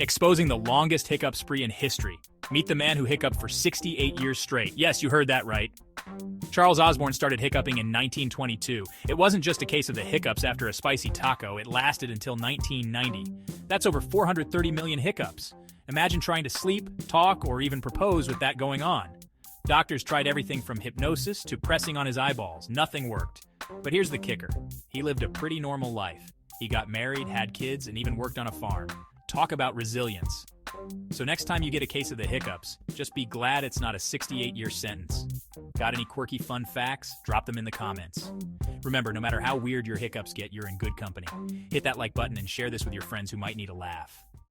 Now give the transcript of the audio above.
Exposing the longest hiccup spree in history. Meet the man who hiccuped for 68 years straight. Yes, you heard that right. Charles Osborne started hiccuping in 1922. It wasn't just a case of the hiccups after a spicy taco, it lasted until 1990. That's over 430 million hiccups. Imagine trying to sleep, talk, or even propose with that going on. Doctors tried everything from hypnosis to pressing on his eyeballs. Nothing worked. But here's the kicker. He lived a pretty normal life. He got married, had kids, and even worked on a farm. Talk about resilience. So next time you get a case of the hiccups, just be glad it's not a 68-year sentence. Got any quirky fun facts? Drop them in the comments. Remember, no matter how weird your hiccups get, you're in good company. Hit that like button and share this with your friends who might need a laugh.